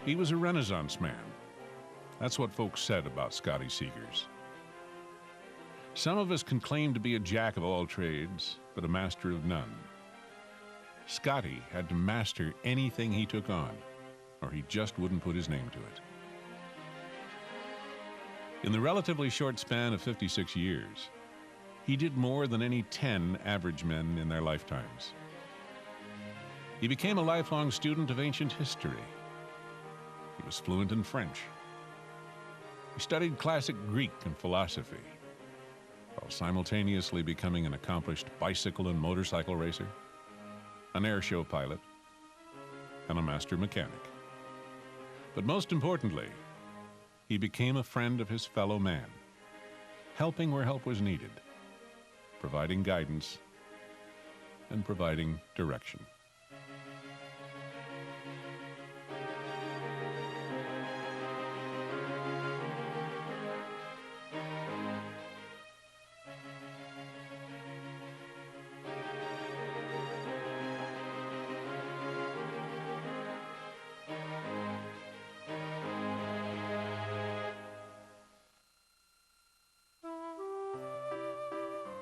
He was a Renaissance man. That's what folks said about Scotty Seegers. Some of us can claim to be a jack of all trades, but a master of none. Scotty had to master anything he took on, or he just wouldn't put his name to it. In the relatively short span of 56 years, he did more than any 10 average men in their lifetimes. He became a lifelong student of ancient history. He was fluent in French. He studied classic Greek and philosophy, while simultaneously becoming an accomplished bicycle and motorcycle racer, an air show pilot, and a master mechanic. But most importantly, he became a friend of his fellow man, helping where help was needed, providing guidance and providing direction.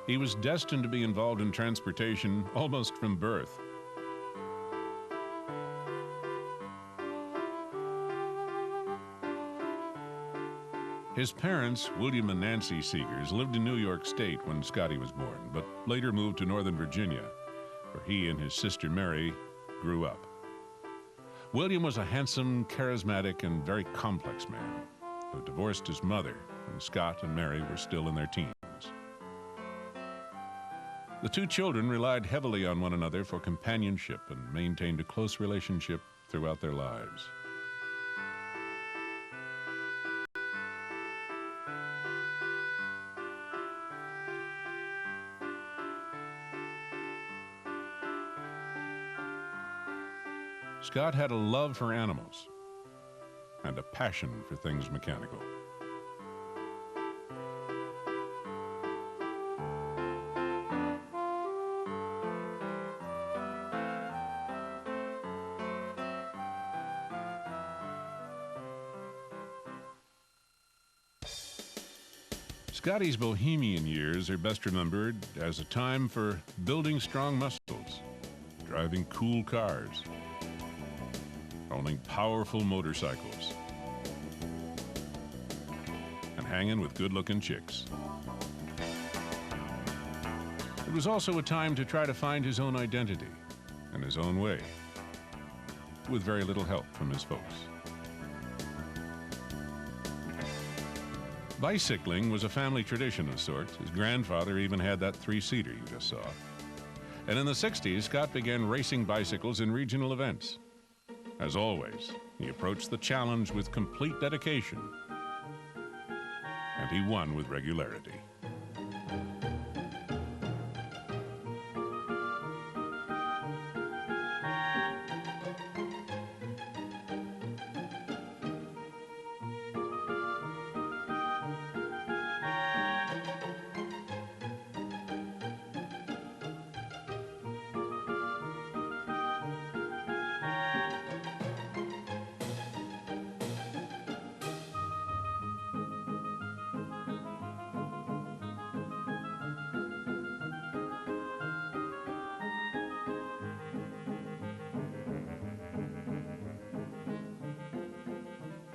He was destined to be involved in transportation almost from birth. His parents, William and Nancy Seegers, lived in New York State when Scotty was born, but later moved to Northern Virginia, where he and his sister Mary grew up. William was a handsome, charismatic, and very complex man who divorced his mother when Scott and Mary were still in their teens. The two children relied heavily on one another for companionship and maintained a close relationship throughout their lives. Scott had a love for animals and a passion for things mechanical. Scotty's bohemian years are best remembered as a time for building strong muscles, driving cool cars, owning powerful motorcycles, and hanging with good-looking chicks. It was also a time to try to find his own identity and his own way, with very little help from his folks. Bicycling was a family tradition of sorts. His grandfather even had that three-seater you just saw. And in the 60s, Scott began racing bicycles in regional events. As always, he approached the challenge with complete dedication, and he won with regularity.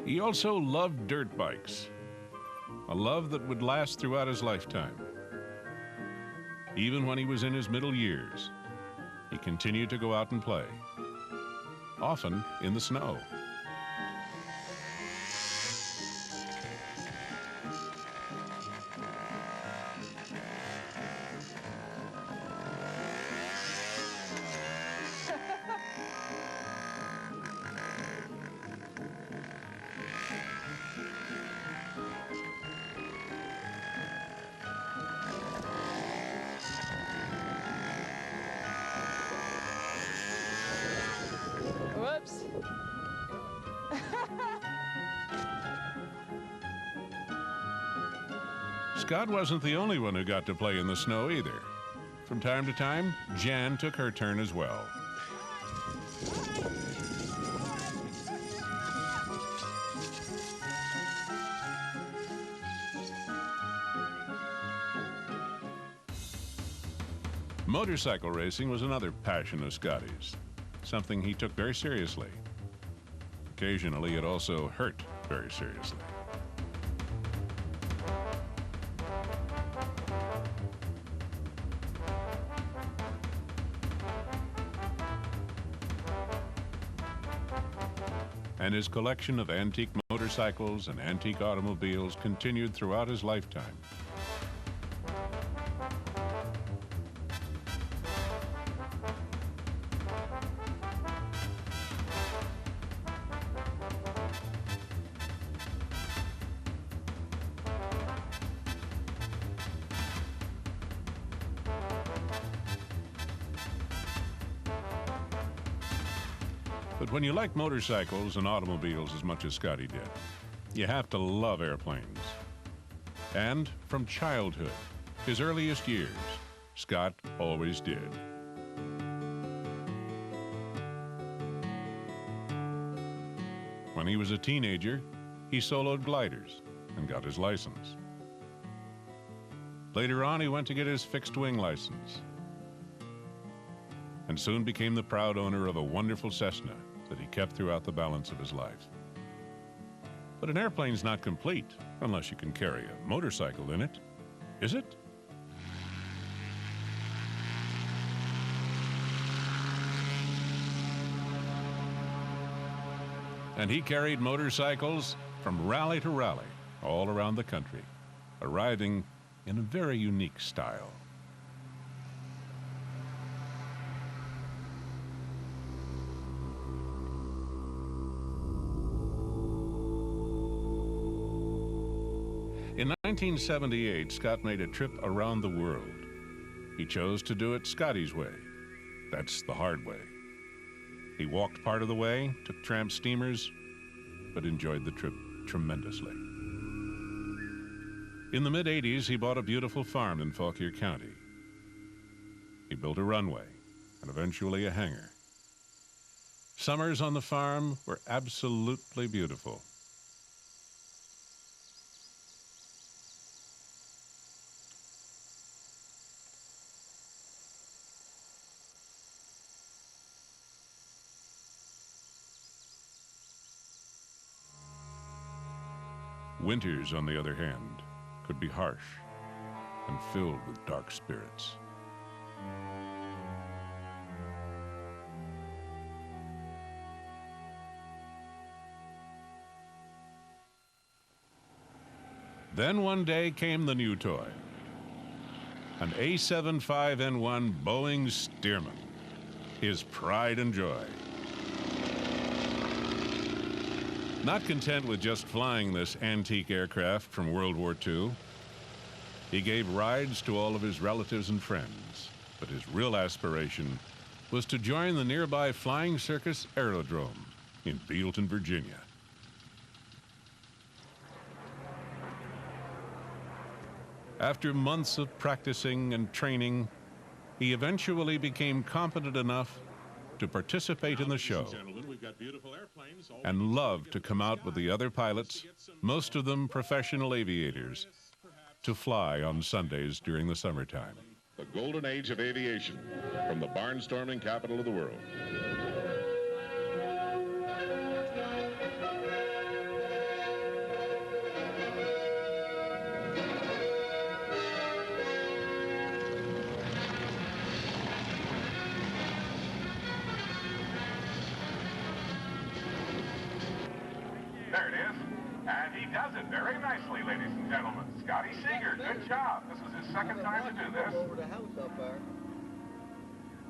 He also loved dirt bikes, a love that would last throughout his lifetime. Even when he was in his middle years, he continued to go out and play, often in the snow. Whoops. Scott wasn't the only one who got to play in the snow either. From time to time, Jan took her turn as well. Motorcycle racing was another passion of Scotty's, something he took very seriously. Occasionally, it also hurt very seriously. And his collection of antique motorcycles and antique automobiles continued throughout his lifetime. But when you like motorcycles and automobiles as much as Scotty did, you have to love airplanes. And from childhood, his earliest years, Scott always did. When he was a teenager, he soloed gliders and got his license. Later on, he went to get his fixed-wing license and soon became the proud owner of a wonderful Cessna that he kept throughout the balance of his life. But an airplane's not complete unless you can carry a motorcycle in it, is it? And he carried motorcycles from rally to rally all around the country, arriving in a very unique style. In 1978, Scott made a trip around the world. He chose to do it Scotty's way. That's the hard way. He walked part of the way, took tramp steamers, but enjoyed the trip tremendously. In the mid-'80s, he bought a beautiful farm in Fauquier County. He built a runway and eventually a hangar. Summers on the farm were absolutely beautiful. Winters, on the other hand, could be harsh and filled with dark spirits. Then one day came the new toy, an A-75N1 Boeing Stearman, his pride and joy. Not content with just flying this antique aircraft from World War II, he gave rides to all of his relatives and friends, but his real aspiration was to join the nearby Flying Circus Aerodrome in Bealeton, Virginia. After months of practicing and training, he eventually became competent enough to participate in the show and loved to come out with the other pilots, most of them professional aviators, to fly on Sundays during the summertime. The golden age of aviation from the barnstorming capital of the world. There it is. And he does it very nicely, ladies and gentlemen. Scotty Seegers, good job. This is his second time to do this.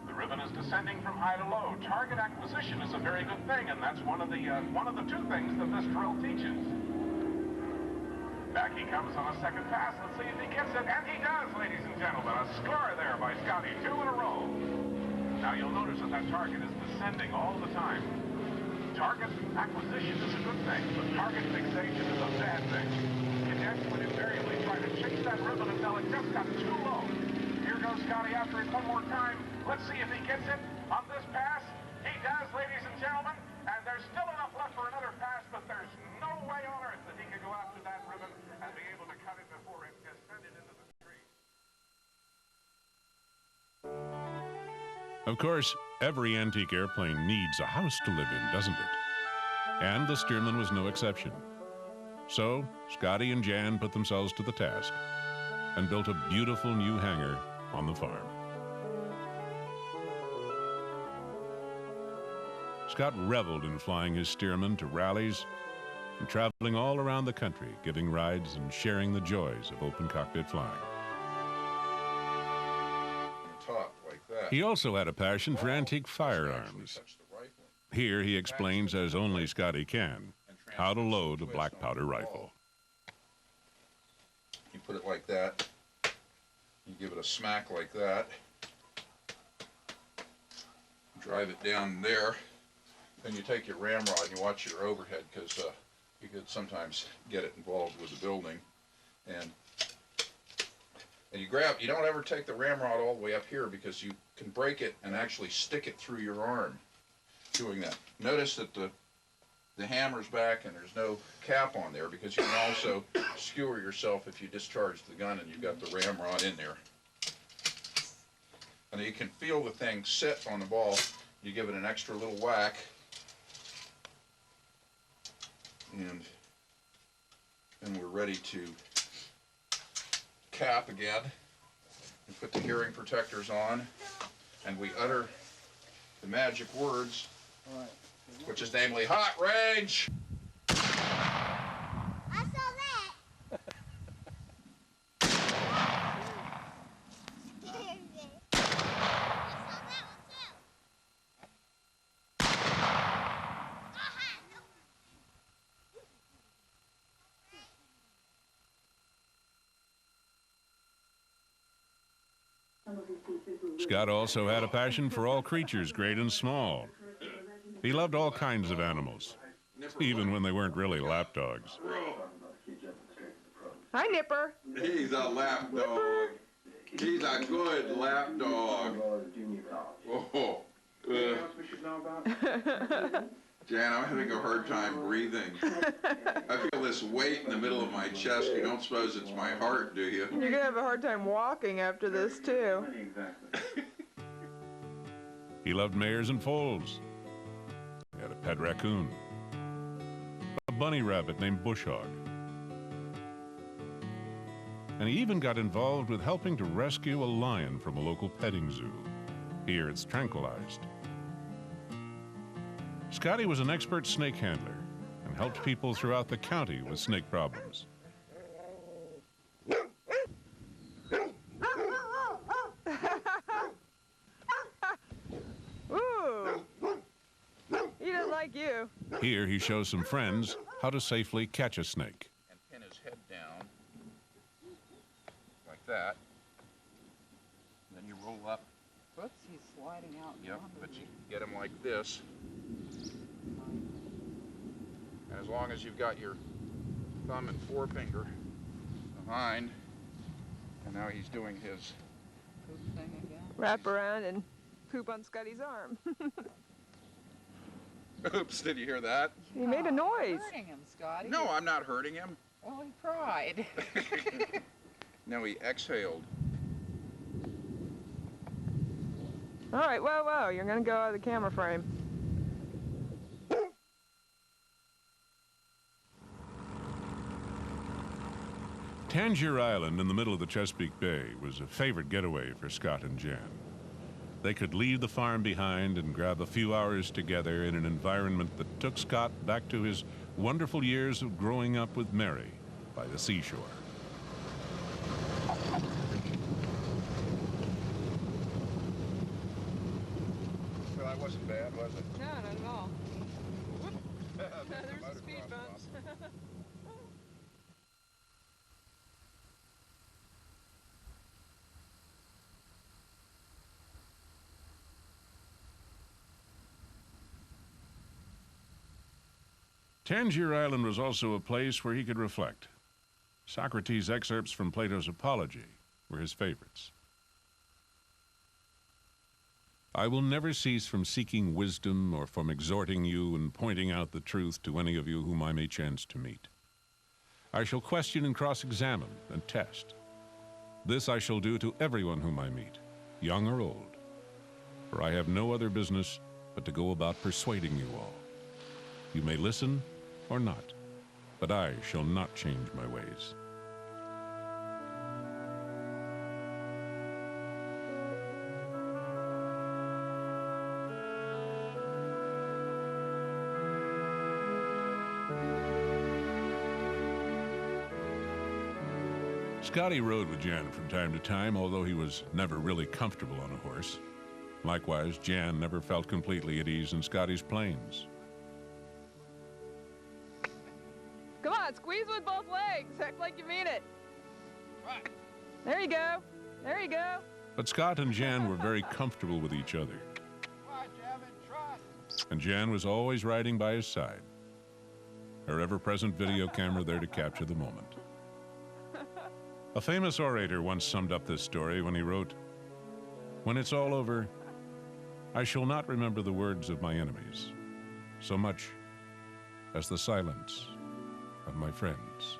The ribbon is descending from high to low. Target acquisition is a very good thing, and that's one of the two things that this drill teaches. Back he comes on a second pass. Let's see if he gets it. And he does, ladies and gentlemen. A score there by Scotty, 2 in a row. Now you'll notice that that target is descending all the time. Target acquisition is a good thing, but target fixation is a bad thing. Cadets would invariably try to chase that ribbon until it just got too low. Here goes Scotty after it one more time. Let's see if he gets it on this pass. He does, ladies and gentlemen, and there's still enough left for another pass, but there's no way on earth that he can go after that ribbon and be able to cut it before it descended into the street. Of course, every antique airplane needs a house to live in, doesn't it? And the Stearman was no exception. So, Scotty and Jan put themselves to the task and built a beautiful new hangar on the farm. Scott reveled in flying his Stearman to rallies and traveling all around the country, giving rides and sharing the joys of open cockpit flying. He also had a passion for antique firearms. Here he explains, as only Scotty can, how to load a black powder rifle. You put it like that, you give it a smack like that, drive it down there, then you take your ramrod and you watch your overhead, because you could sometimes get it involved with the building, and you grab, you don't ever take the ramrod all the way up here, because you can break it and actually stick it through your arm doing that. Notice that the hammer's back and there's no cap on there, because you can also skewer yourself if you discharge the gun and you've got the ramrod in there. And you can feel the thing sit on the ball. You give it an extra little whack, and then we're ready to cap again. We put the hearing protectors on, and we utter the magic words, which is namely hot range. I saw that. I saw that one too. Scott also had a passion for all creatures, great and small. He loved all kinds of animals, even when they weren't really lapdogs. Hi, Nipper. He's a lapdog. He's a good lapdog. Oh, Jan, I'm having a hard time breathing. I feel this weight in the middle of my chest. You don't suppose it's my heart, do you? You're gonna have a hard time walking after this, too. He loved mares and foals. He had a pet raccoon, a bunny rabbit named Bush Hog. And he even got involved with helping to rescue a lion from a local petting zoo. Here it's tranquilized. Scotty was an expert snake handler and helped people throughout the county with snake problems. Ooh, he doesn't like you. Here he shows some friends how to safely catch a snake. And pin his head down like that. And then you roll up. Whoops, he's sliding out. Yep, but you get him like this. And as long as you've got your thumb and forefinger behind, and now he's doing his Poop thing again. Wrap around and poop on Scotty's arm. oops, did you hear that? He made a noise. Hurting him, Scotty. No, I'm not hurting him. Well, he cried. No, he exhaled. All right, whoa, you're gonna go out of the camera frame. Tangier Island in the middle of the Chesapeake Bay was a favorite getaway for Scott and Jan. They could leave the farm behind and grab a few hours together in an environment that took Scott back to his wonderful years of growing up with Mary by the seashore. So that wasn't bad, was it? No, not at all. There's the speed bumps. Tangier Island was also a place where he could reflect. Socrates' excerpts from Plato's Apology were his favorites. I will never cease from seeking wisdom or from exhorting you and pointing out the truth to any of you whom I may chance to meet. I shall question and cross-examine and test. This I shall do to everyone whom I meet, young or old. for I have no other business but to go about persuading you all. You may listen or not, but I shall not change my ways. Scotty rode with Jan from time to time, although he was never really comfortable on a horse. Likewise, Jan never felt completely at ease in Scotty's plains. Come on, squeeze with both legs. Act like you mean it. Right. There you go. There you go. But Scott and Jan were very comfortable with each other. Watch, Evan, trust. And Jan was always riding by his side, her ever-present video camera there to capture the moment. A famous orator once summed up this story when he wrote, "When it's all over, I shall not remember the words of my enemies so much as the silence of my friends."